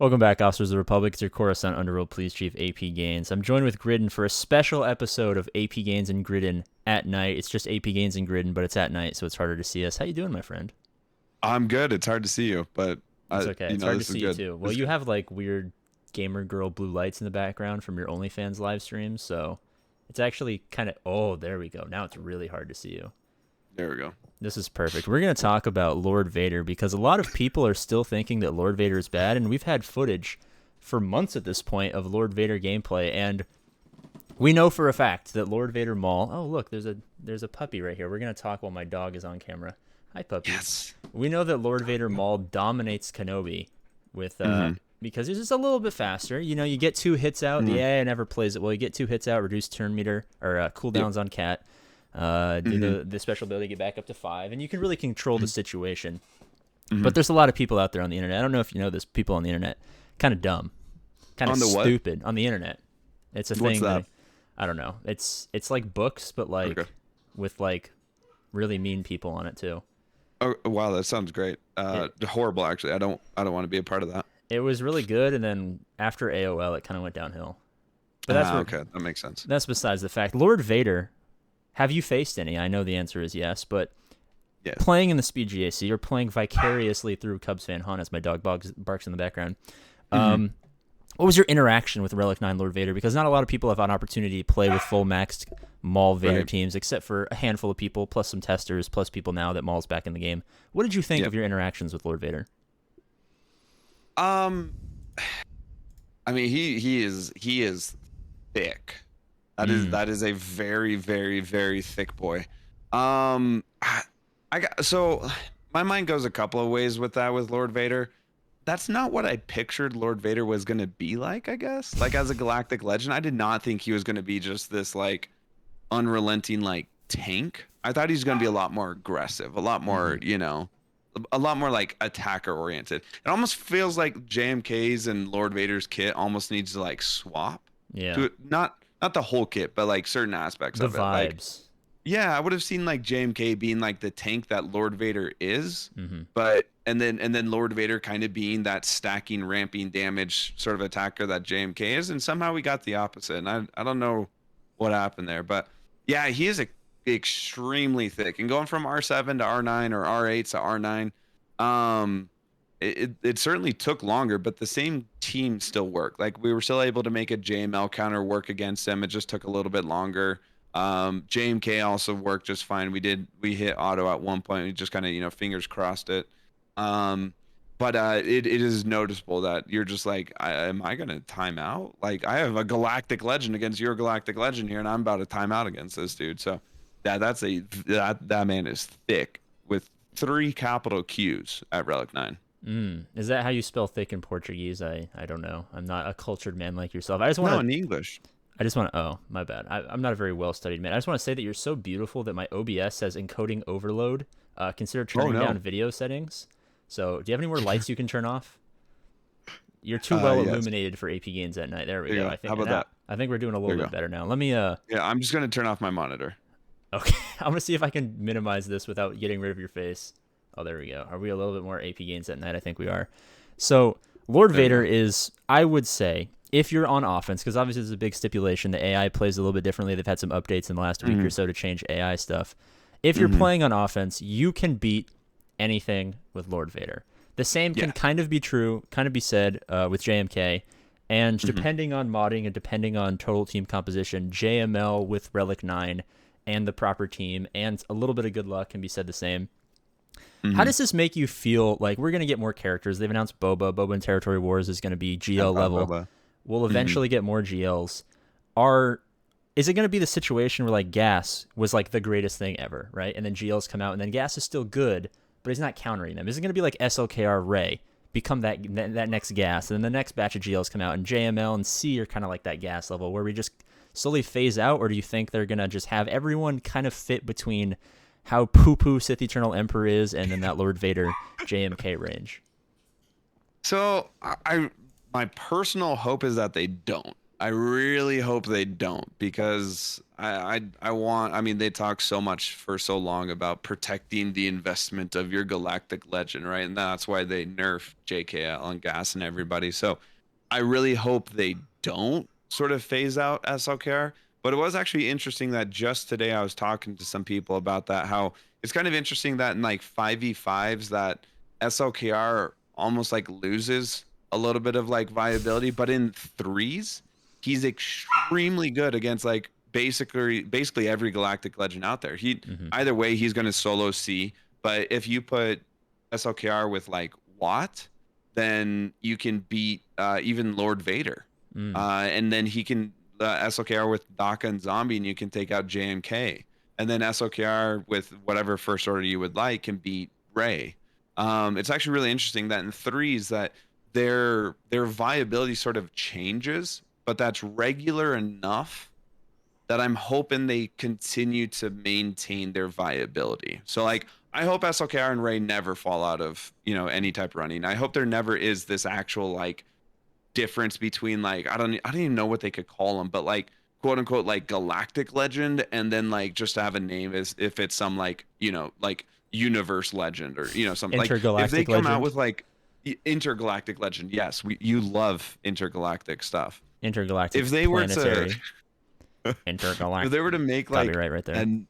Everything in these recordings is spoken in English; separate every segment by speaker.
Speaker 1: Welcome back, Officers of the Republic. It's your Coruscant Underworld Police Chief, APGAINS. I'm joined with Gridden for a special episode of APGAINS and Gridden at night. It's just APGAINS and Gridden, but it's at night, so it's harder to see us. How you doing, my friend?
Speaker 2: I'm good. It's hard to see you, but
Speaker 1: It's okay. It's hard to
Speaker 2: this is
Speaker 1: see you,
Speaker 2: good.
Speaker 1: too. Well,
Speaker 2: It's
Speaker 1: you
Speaker 2: good.
Speaker 1: have, like, weird gamer girl blue lights in the background from your OnlyFans live stream, so it's actually kind of... Oh, there we go. Now it's really hard to see you.
Speaker 2: There we go.
Speaker 1: This is perfect. We're going to talk about Lord Vader because a lot of people are still thinking that Lord Vader is bad, and we've had footage for months at this point of Lord Vader gameplay, and we know for a fact that Lord Vader Maul... Oh, look, there's a puppy right here. We're going to talk while my dog is on camera. Hi, puppy.
Speaker 2: Yes.
Speaker 1: We know that Lord Vader Maul dominates Kenobi with because he's just a little bit faster. You know, you get 2 hits out. The AI never plays it well. You get 2 hits out, reduce turn meter or cooldowns on Cat. Do the special ability get back up to 5, and you can really control the situation. But there's a lot of people out there on the internet. I don't know if you know this. People on the internet, kind of dumb, kind of
Speaker 2: On the what?
Speaker 1: stupid on the internet. It's a
Speaker 2: What's
Speaker 1: thing
Speaker 2: that?
Speaker 1: I don't know. It's like books, but like
Speaker 2: Okay.
Speaker 1: with like really mean people on it too.
Speaker 2: Oh wow, that sounds great. Horrible actually. I don't want to be a part of that.
Speaker 1: It was really good, and then after AOL, it kind of went downhill. But that's
Speaker 2: Okay. That makes sense.
Speaker 1: that's besides the fact. Lord Vader, have you faced any? I know the answer is yes, but
Speaker 2: Yes.
Speaker 1: playing in the Speed GAC or playing vicariously through Cubs fan Han, as my dog barks in the background. What was your interaction with Relic 9 Lord Vader? Because not a lot of people have an opportunity to play with full maxed Maul Vader
Speaker 2: Right.
Speaker 1: teams, except for a handful of people, plus some testers, plus people now that Maul's back in the game. What did you think
Speaker 2: Yep.
Speaker 1: of your interactions with Lord Vader?
Speaker 2: Um, I mean he is thick. That is a very very very thick boy. I got so my mind goes a couple of ways with that with Lord Vader. That's not what I pictured Lord Vader was going to be like, I guess. Like as a galactic legend, I did not think he was going to be just this like unrelenting like tank. I thought he's going to be a lot more aggressive, a lot more, a lot more like attacker oriented. It almost feels like JMK's and Lord Vader's kit almost needs to like swap
Speaker 1: Yeah,
Speaker 2: to not the whole kit, but like certain aspects
Speaker 1: the
Speaker 2: of it. Like
Speaker 1: vibes.
Speaker 2: yeah, I would have seen like JMK being like the tank that Lord Vader is,
Speaker 1: Hmm.
Speaker 2: but and then Lord Vader kind of being that stacking, ramping damage sort of attacker that JMK is, and somehow we got the opposite. And I don't know what happened there, but yeah, he is extremely thick. And going from R7 to R9 or R8 to R9, it certainly took longer, but the same team still worked. Like we were still able to make a JML counter work against him. It just took a little bit longer. JMK also worked just fine. We hit auto at one point. We just kind of, fingers crossed it. But it is noticeable that you're just like, am I gonna time out? Like I have a galactic legend against your galactic legend here, and I'm about to time out against this dude. So that man is thick with 3 capital Q's at Relic 9.
Speaker 1: Is that how you spell thick in Portuguese? I don't know. I'm not a cultured man like yourself. I just want
Speaker 2: No,
Speaker 1: to
Speaker 2: in English.
Speaker 1: Oh, my bad. I'm not a very well-studied man. I just want to say that you're so beautiful that my OBS says encoding overload. Consider turning
Speaker 2: no.
Speaker 1: down video settings. So, do you have any more lights you can turn off? You're too well
Speaker 2: Yes.
Speaker 1: illuminated for APGAINS at night. There we
Speaker 2: There you
Speaker 1: go.
Speaker 2: go.
Speaker 1: I think
Speaker 2: How about
Speaker 1: now-
Speaker 2: that?
Speaker 1: I think we're doing a little
Speaker 2: There you
Speaker 1: bit
Speaker 2: go.
Speaker 1: better now. Let me
Speaker 2: Yeah, I'm just gonna turn off my monitor.
Speaker 1: Okay. I'm gonna see if I can minimize this without getting rid of your face. Oh, there we go. Are we a little bit more APGAINS at night? I think we are. So, Lord
Speaker 2: There you
Speaker 1: Vader
Speaker 2: go.
Speaker 1: is, I would say, if you're on offense, because obviously there's a big stipulation, the AI plays a little bit differently. They've had some updates in the last week or so to change AI stuff. If you're playing on offense, you can beat anything with Lord Vader. The same can
Speaker 2: Yeah.
Speaker 1: kind of be true, kind of be said with JMK. And depending on modding and depending on total team composition, JML with Relic 9 and the proper team and a little bit of good luck can be said the same. How does this make you feel? Like, we're going to get more characters. They've announced Boba. Boba in Territory Wars is going to be GL level.
Speaker 2: Blah.
Speaker 1: We'll eventually get more GLs. Is it going to be the situation where, like, Gas was, like, the greatest thing ever, right? And then GLs come out, and then Gas is still good, but he's not countering them. Is it going to be like SLKR Ray, become that next Gas, and then the next batch of GLs come out, and JML and C are kind of like that Gas level, where we just slowly phase out, or do you think they're going to just have everyone kind of fit between how poo-poo Sith Eternal Emperor is and then that Lord Vader JMK range?
Speaker 2: So my personal hope is that they don't. I really hope they don't because I want. I mean, they talk so much for so long about protecting the investment of your Galactic Legend, right? And that's why they nerf JKL and Gas and everybody. So I really hope they don't sort of phase out SLKR. But it was actually interesting that just today I was talking to some people about that. How it's kind of interesting that in like 5v5s that SLKR almost like loses a little bit of like viability, but in threes he's extremely good against like basically every Galactic Legend out there. He
Speaker 1: Hmm.
Speaker 2: either way he's going to solo C, but if you put SLKR with like Watt, then you can beat even Lord Vader.
Speaker 1: Mm.
Speaker 2: And then he can SLKR with Daka and Zombie, and you can take out JMK. And then SLKR with whatever first order you would like can beat Ray. It's actually really interesting that in threes that their viability sort of changes, but that's regular enough that I'm hoping they continue to maintain their viability. So like I hope SLKR and Ray never fall out of, any type of running. I hope there never is this actual like difference between like I don't even know what they could call them, but like quote unquote like Galactic Legend and then like just to have a name as if it's some like, like universe legend or something like if they
Speaker 1: Intergalactic
Speaker 2: come out
Speaker 1: Legend.
Speaker 2: with like intergalactic legend. Yes, you love intergalactic stuff.
Speaker 1: Intergalactic
Speaker 2: If they were to
Speaker 1: planetary.
Speaker 2: if they were
Speaker 1: Intergalactic.
Speaker 2: to make like
Speaker 1: Copyright right there.
Speaker 2: an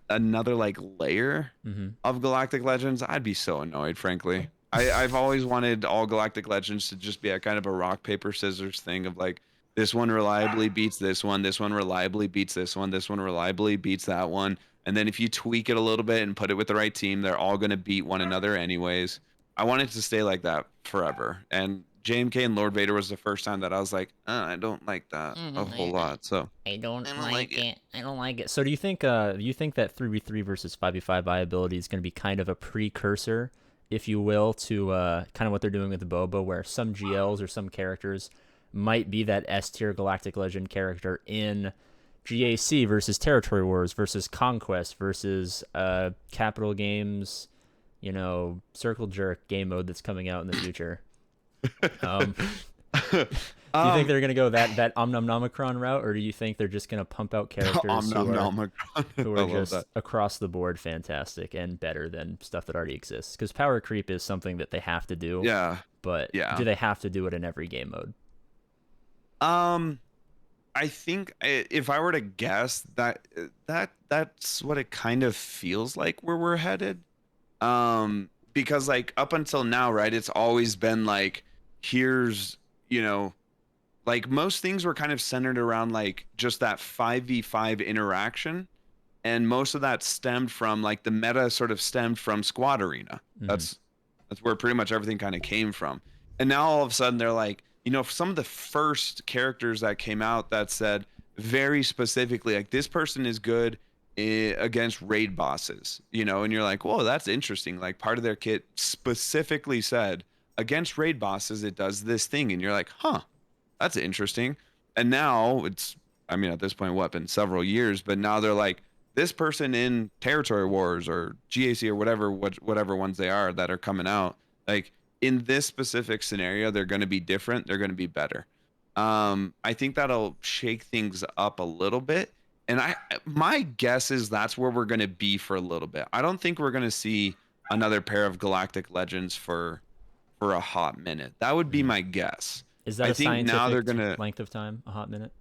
Speaker 2: another like layer
Speaker 1: Hmm.
Speaker 2: of Galactic Legends, I'd be so annoyed, frankly. I've always wanted all Galactic Legends to just be a kind of a rock, paper, scissors thing of like this one reliably beats this one reliably beats this one reliably beats that one. And then if you tweak it a little bit and put it with the right team, they're all going to beat one another anyways. I want it to stay like that forever. And JMK and Lord Vader was the first time that I was like, I don't like that a whole lot. So
Speaker 1: I don't
Speaker 2: I don't like
Speaker 1: like
Speaker 2: it.
Speaker 1: it. I don't like it. So do you think that 3v3 versus 5v5 viability is going to be kind of a precursor, if you will, to kind of what they're doing with the Boba, where some GLs or some characters might be that S tier Galactic Legend character in GAC versus Territory Wars versus Conquest versus Capital Games, Circle Jerk game mode that's coming out in the future. Um, Do you think
Speaker 2: um,
Speaker 1: they're gonna go that Omnomnomicron route, or do you think they're just gonna pump out
Speaker 2: Om
Speaker 1: characters
Speaker 2: nom nom.
Speaker 1: who
Speaker 2: I
Speaker 1: are
Speaker 2: love
Speaker 1: just
Speaker 2: that.
Speaker 1: across the board fantastic and better than stuff that already exists? Because power creep is something that they have to do,
Speaker 2: Yeah,
Speaker 1: but
Speaker 2: yeah.
Speaker 1: do they have to do it in every game mode?
Speaker 2: Um, I think if I were to guess that's what it kind of feels like where we're headed. Because like up until now, right, it's always been like here's, you know, like most things were kind of centered around like just that 5v5 interaction, and most of that stemmed from like the meta sort of stemmed from Squad Arena.
Speaker 1: Hmm.
Speaker 2: That's where pretty much everything kind of came from. And now all of a sudden they're like, some of the first characters that came out that said very specifically like this person is good against raid bosses, and you're like, whoa, that's interesting. Like part of their kit specifically said against raid bosses it does this thing, and you're like, huh, that's interesting. And now it's, I mean, at this point, what, been several years, but now they're like, this person in Territory Wars or GAC or whatever ones they are that are coming out, like in this specific scenario, they're going to be different. They're going to be better. I think that'll shake things up a little bit. And my guess is that's where we're going to be for a little bit. I don't think we're going to see another pair of Galactic Legends for a hot minute. That would be
Speaker 1: Hmm.
Speaker 2: my guess.
Speaker 1: Is that
Speaker 2: I
Speaker 1: a
Speaker 2: think now they're
Speaker 1: scientific
Speaker 2: gonna.
Speaker 1: length of time? A hot minute?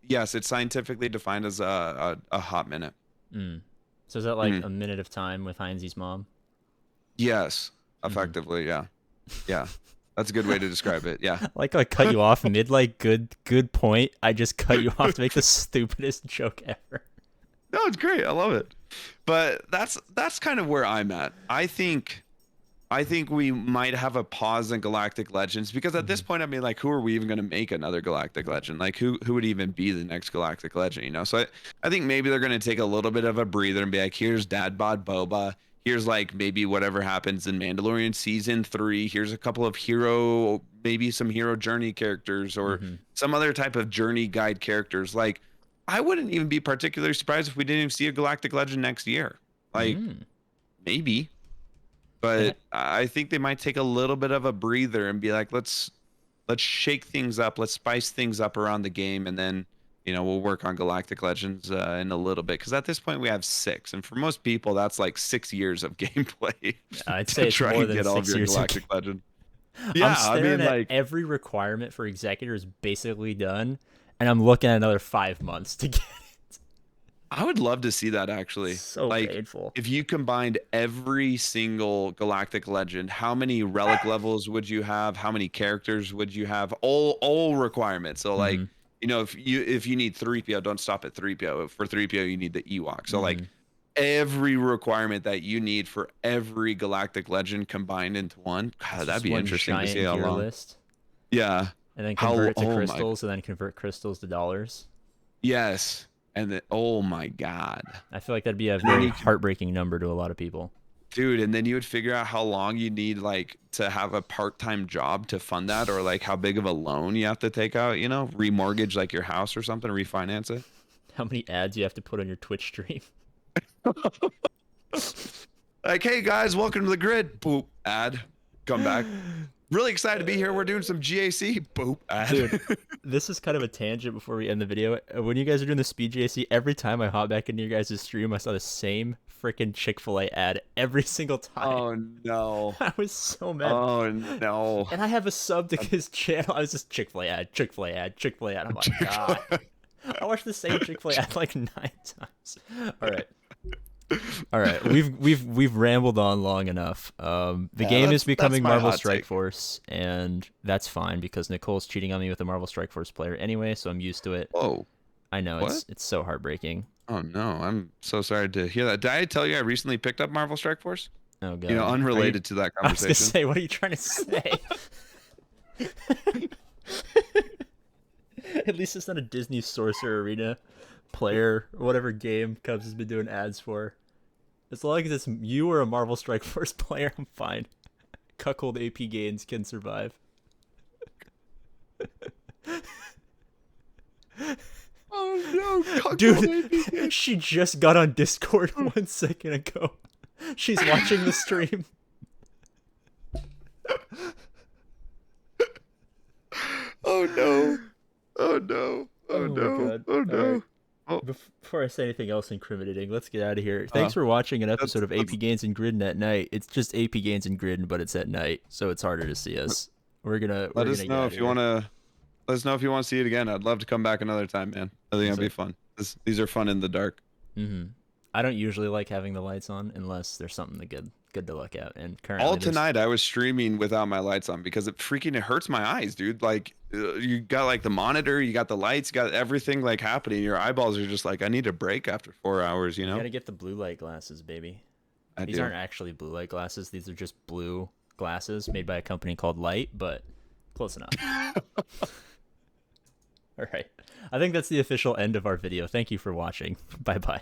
Speaker 2: Yes, it's scientifically defined as a hot minute.
Speaker 1: Mm. So is that like
Speaker 2: Mhm.
Speaker 1: a minute of time with Heinz's mom?
Speaker 2: Yes,
Speaker 1: Hmm.
Speaker 2: effectively, yeah, yeah. That's a good way to describe it. Yeah.
Speaker 1: Like I cut you off mid like good point. I just cut you off to make the stupidest joke ever.
Speaker 2: No, it's great. I love it. But that's kind of where I'm at. I think we might have a pause in Galactic Legends because at this
Speaker 1: Hmm.
Speaker 2: point, I mean, like, who are we even going to make another Galactic Legend? Like, who would even be the next Galactic Legend? So I think maybe they're going to take a little bit of a breather and be like, here's Dad Bod Boba. Here's like maybe whatever happens in Mandalorian season 3. Here's a couple of maybe some hero journey characters or
Speaker 1: Hmm.
Speaker 2: some other type of journey guide characters. Like, I wouldn't even be particularly surprised if we didn't even see a Galactic Legend next year. Like,
Speaker 1: Mm.
Speaker 2: maybe,
Speaker 1: They ha-
Speaker 2: but I think they might take a little bit of a breather and be like, let's let's shake things up, let's spice things up around the game, and then we'll work on Galactic Legends in a little bit. Because at this point we have 6, and for most people that's like 6 years of gameplay
Speaker 1: I'd
Speaker 2: to
Speaker 1: say it's
Speaker 2: try
Speaker 1: more
Speaker 2: and
Speaker 1: than
Speaker 2: get all of
Speaker 1: 6
Speaker 2: your
Speaker 1: years.
Speaker 2: Galactic Legend.
Speaker 1: I'm
Speaker 2: Yeah, I
Speaker 1: staring
Speaker 2: mean,
Speaker 1: at
Speaker 2: like,
Speaker 1: every requirement for Executor is basically done, and I'm looking at another 5 months to get it.
Speaker 2: I would love to see that actually.
Speaker 1: So
Speaker 2: Like,
Speaker 1: painful.
Speaker 2: if you combined every single Galactic Legend, how many relic levels would you have? How many characters would you have? All requirements. So like,
Speaker 1: Mm-hmm.
Speaker 2: if you need 3PO, don't stop at 3PO. For 3PO, you need the Ewok. So like
Speaker 1: Mm-hmm.
Speaker 2: every requirement that you need for every Galactic Legend combined into one. God,
Speaker 1: It's
Speaker 2: that'd
Speaker 1: just
Speaker 2: be
Speaker 1: one
Speaker 2: interesting to see
Speaker 1: giant
Speaker 2: how
Speaker 1: gear
Speaker 2: long.
Speaker 1: list,
Speaker 2: Yeah.
Speaker 1: and then convert
Speaker 2: How,
Speaker 1: it to
Speaker 2: oh my,
Speaker 1: crystals, and then convert crystals to dollars.
Speaker 2: yes. And then, oh my God.
Speaker 1: I feel like that'd be a
Speaker 2: And then
Speaker 1: very
Speaker 2: you could,
Speaker 1: heartbreaking number to a lot of people.
Speaker 2: dude, and then you would figure out how long you need like to have a part-time job to fund that, or like how big of a loan you have to take out, remortgage like your house or something, refinance it.
Speaker 1: How many ads you have to put on your Twitch stream?
Speaker 2: Like, hey guys, welcome to the grid. Boop, ad. Come back. Really excited to be here. We're doing some GAC. Boop, ad.
Speaker 1: Dude, this is kind of a tangent before we end the video. When you guys are doing the speed GAC, every time I hop back into your guys' stream, I saw the same freaking Chick-fil-A ad every single time.
Speaker 2: Oh no.
Speaker 1: I was so mad.
Speaker 2: Oh no.
Speaker 1: And I have a sub to his channel. I was just Chick-fil-A ad, Chick-fil-A ad, Chick-fil-A ad. I'm like, God. I watched the same Chick-fil-A ad like 9 times. All right, we've rambled on long enough. The game is becoming
Speaker 2: my
Speaker 1: Marvel
Speaker 2: hot
Speaker 1: Strike
Speaker 2: take.
Speaker 1: Force, and that's fine because Nicole's cheating on me with a Marvel Strike Force player anyway, so I'm used to it.
Speaker 2: Whoa.
Speaker 1: I know
Speaker 2: What?
Speaker 1: it's so heartbreaking.
Speaker 2: Oh no. I'm so sorry to hear that. Did I tell you I recently picked up Marvel Strike Force?
Speaker 1: Oh God,
Speaker 2: Unrelated to that
Speaker 1: I was gonna
Speaker 2: conversation.
Speaker 1: say, what are you trying to say? At least it's not a Disney Sorcerer Arena player or whatever game Cubs has been doing ads for. As long as it's you or a Marvel Strike Force player, I'm fine. Cuckold APGAINS can survive.
Speaker 2: Oh no,
Speaker 1: Dude, she just got on Discord 1 second ago. She's watching the stream.
Speaker 2: Oh no. Oh no. Oh
Speaker 1: my
Speaker 2: no.
Speaker 1: God.
Speaker 2: Oh no.
Speaker 1: Alright.
Speaker 2: Oh.
Speaker 1: Before I say anything else incriminating, let's get out of here. Thanks for watching an episode of AP Gains and Gridden at night. It's just AP Gains and Gridden, but it's at night, so it's harder to see us.
Speaker 2: Let us know if you want to. Let us know if you want to see it again. I'd love to come back another time, man. I think it'd be fun. These are fun in the dark.
Speaker 1: Mm-hmm. I don't usually like having the lights on unless there's something good to look at. And currently,
Speaker 2: All tonight I was streaming without my lights on because it hurts my eyes, dude. Like you got like the monitor, you got the lights, you got everything like happening. Your eyeballs are just like, I need a break after 4 hours. You
Speaker 1: You
Speaker 2: know.
Speaker 1: gotta get the blue light glasses, baby. These
Speaker 2: do.
Speaker 1: aren't actually blue light glasses. These are just blue glasses made by a company called Light, but close enough. All right. I think that's the official end of our video. Thank you for watching. Bye-bye.